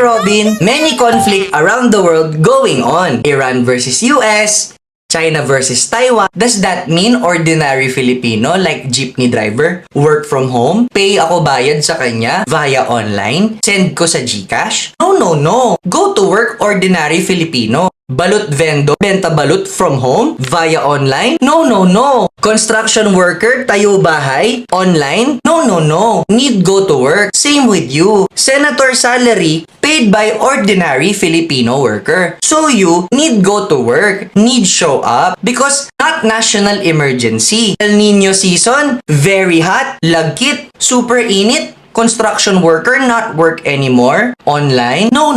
Robin, many conflict around the world going on. Iran versus US, China versus Taiwan. Does that mean ordinary Filipino like jeepney driver, work from home, pay ako bayad sa kanya via online, send ko sa GCash? No. Go to work ordinary Filipino. Balut vendor, benta balut from home via online? No. Construction worker, tayo bahay, online? No. Need go to work. Same with you. Senator salary, paid by ordinary Filipino worker. So you need go to work, need show up because not national emergency. El Nino season, very hot, lagkit, super init, construction worker not work anymore? Online? No.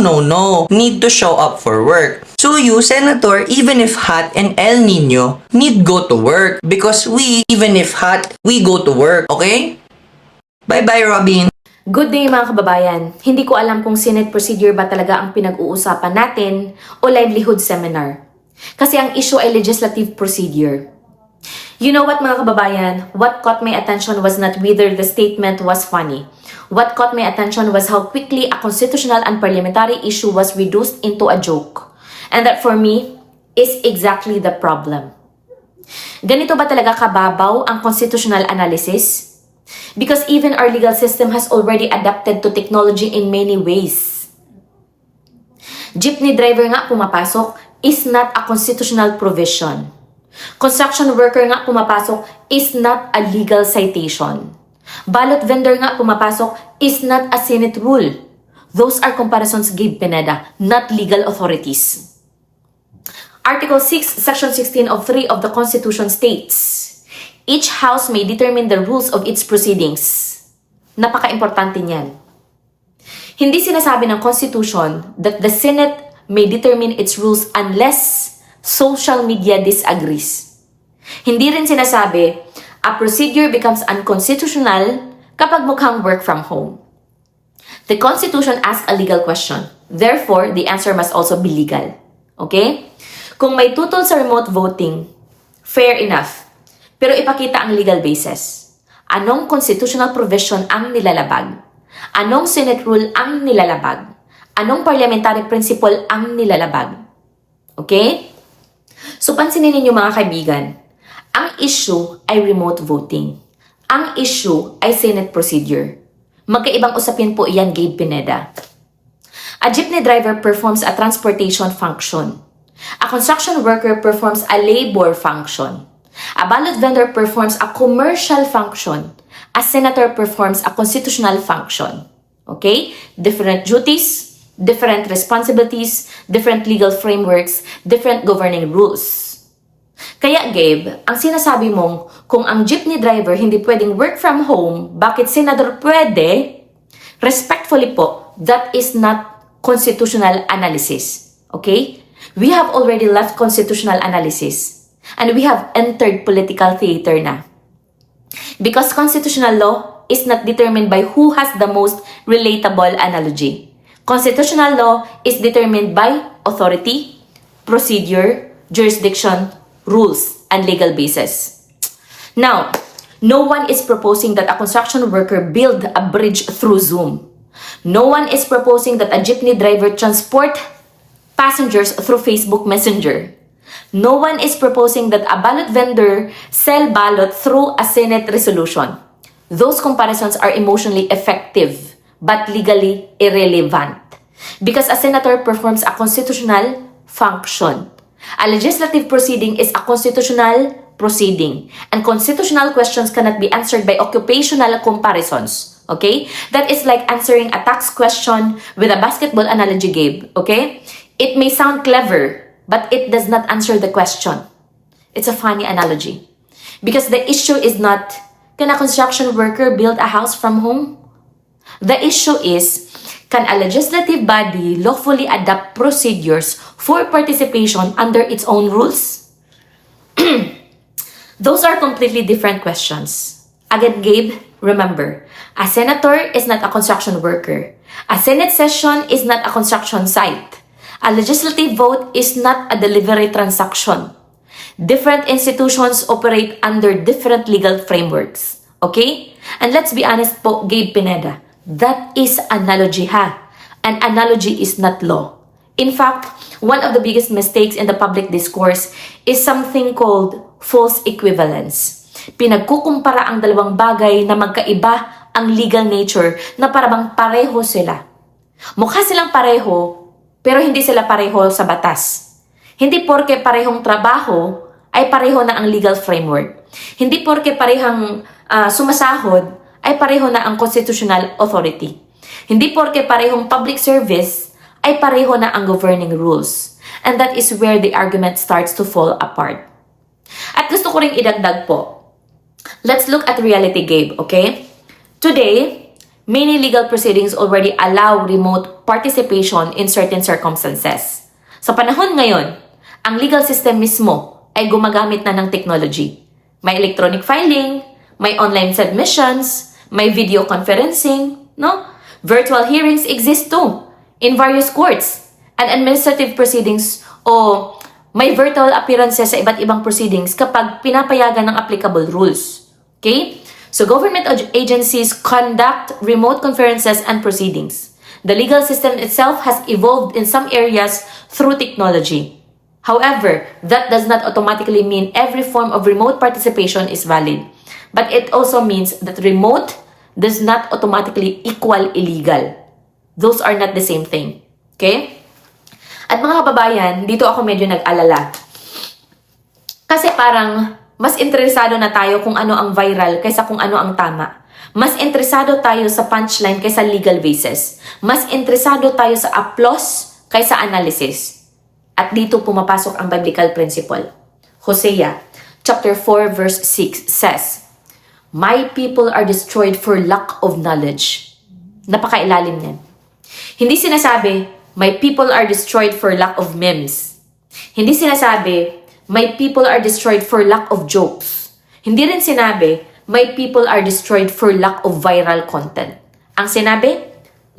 Need to show up for work. So you, Senator, even if hot and El Nino, need go to work. Because we, even if hot, we go to work. Okay? Bye-bye, Robin. Good day mga kababayan. Hindi ko alam kung Senate procedure ba talaga ang pinag-uusapan natin o livelihood seminar. Kasi ang issue ay legislative procedure. You know what mga kababayan? What caught my attention was not whether the statement was funny. What caught my attention was how quickly a constitutional and parliamentary issue was reduced into a joke. And that for me is exactly the problem. Ganito ba talaga kababaw ang constitutional analysis? Because even our legal system has already adapted to technology in many ways. Jeepney driver nga pumapasok is not a constitutional provision. Construction worker nga pumapasok is not a legal citation. Ballot vendor nga pumapasok is not a Senate rule. Those are comparisons Gabe Pineda, not legal authorities. Article 6, Section 16 of 3 of the Constitution states, each house may determine the rules of its proceedings. Napaka-importante niyan. Hindi sinasabi ng Constitution that the Senate may determine its rules unless social media disagrees. Hindi rin sinasabi, a procedure becomes unconstitutional kapag mukhang work from home. The Constitution asks a legal question. Therefore, the answer must also be legal. Okay? Kung may tutol sa remote voting, fair enough. Pero ipakita ang legal basis. Anong constitutional provision ang nilalabag? Anong Senate rule ang nilalabag? Anong parliamentary principle ang nilalabag? Okay? So pansinin ninyo mga kaibigan, ang issue ay remote voting. Ang issue ay Senate procedure. Magkaibang usapin po iyan, Gabe Pineda. A jeepney driver performs a transportation function. A construction worker performs a labor function. A ballot vendor performs a commercial function. A senator performs a constitutional function. Okay? Different duties, different responsibilities, different legal frameworks, different governing rules. Kaya Gabe, ang sinasabi mong kung ang jeepney driver hindi pwedeng work from home, bakit senador pwede? Respectfully po, that is not constitutional analysis. Okay? We have already left constitutional analysis and we have entered political theater na. Because constitutional law is not determined by who has the most relatable analogy. Constitutional law is determined by authority, procedure, jurisdiction, rules, and legal basis. Now, no one is proposing that a construction worker build a bridge through Zoom. No one is proposing that a jeepney driver transport passengers through Facebook Messenger. No one is proposing that a ballot vendor sell ballot through a Senate resolution. Those comparisons are emotionally effective but legally irrelevant because a senator performs a constitutional function. A legislative proceeding is a constitutional proceeding and constitutional questions cannot be answered by occupational comparisons. Okay? That is like answering a tax question with a basketball analogy, Gabe. Okay? It may sound clever, but it does not answer the question. It's a funny analogy. Because the issue is not, can a construction worker build a house from home? The issue is, can a legislative body lawfully adopt procedures for participation under its own rules? Those are completely different questions. Again, Gabe, remember, a senator is not a construction worker. A Senate session is not a construction site. A legislative vote is not a delivery transaction. Different institutions operate under different legal frameworks. Okay? And let's be honest po, Gabe Pineda, that is analogy ha. An analogy is not law. In fact, one of the biggest mistakes in the public discourse is something called false equivalence. Pinagkukumpara ang dalawang bagay na magkaiba ang legal nature na parabang pareho sila. Mukha silang pareho, pero hindi sila pareho sa batas. Hindi porke parehong trabaho ay pareho na ang legal framework. Hindi porke parehang sumasahod ay pareho na ang constitutional authority. Hindi porke parehong public service ay pareho na ang governing rules. And that is where the argument starts to fall apart. At gusto ko ring idagdag po. Let's look at reality, Gabe, okay? Today, many legal proceedings already allow remote participation in certain circumstances. Sa panahon ngayon, ang legal system mismo ay gumagamit na ng technology. May electronic filing, may online submissions, may video conferencing, no? Virtual hearings exist too in various courts and administrative proceedings o may virtual appearances sa iba't ibang proceedings kapag pinapayagan ng applicable rules. Okay? So government agencies conduct remote conferences and proceedings. The legal system itself has evolved in some areas through technology. However, that does not automatically mean every form of remote participation is valid. But it also means that remote does not automatically equal illegal. Those are not the same thing. Okay? At mga kababayan, dito ako medyo nag-alala. Kasi parang mas interesado na tayo kung ano ang viral kaysa kung ano ang tama. Mas interesado tayo sa punchline kaysa legal basis. Mas interesado tayo sa applause kaysa analysis. At dito pumapasok ang biblical principle. Hosea chapter 4 verse 6 says, "My people are destroyed for lack of knowledge." Napakailalim niyan. Hindi sinasabi, "My people are destroyed for lack of memes." Hindi sinasabi, "My people are destroyed for lack of jokes." Hindi rin sinabi, "My people are destroyed for lack of viral content." Ang sinabi,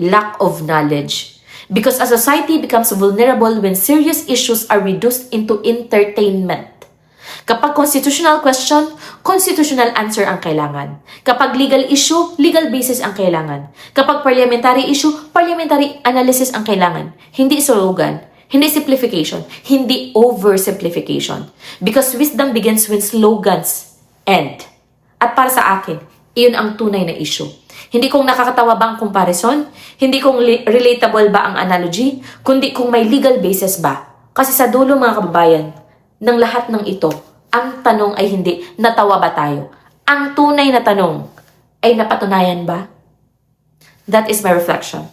lack of knowledge. Because a society becomes vulnerable when serious issues are reduced into entertainment. Kapag constitutional question, constitutional answer ang kailangan. Kapag legal issue, legal basis ang kailangan. Kapag parliamentary issue, parliamentary analysis ang kailangan. Hindi slogan, hindi simplification, hindi oversimplification. Because wisdom begins when slogans end. At para sa akin, iyon ang tunay na issue. Hindi kung nakakatawa ba ang comparison, hindi kung relatable ba ang analogy, kundi kung may legal basis ba. Kasi sa dulo mga kababayan, ng lahat ng ito, ang tanong ay hindi, natawa ba tayo? Ang tunay na tanong ay napatunayan ba? That is my reflection.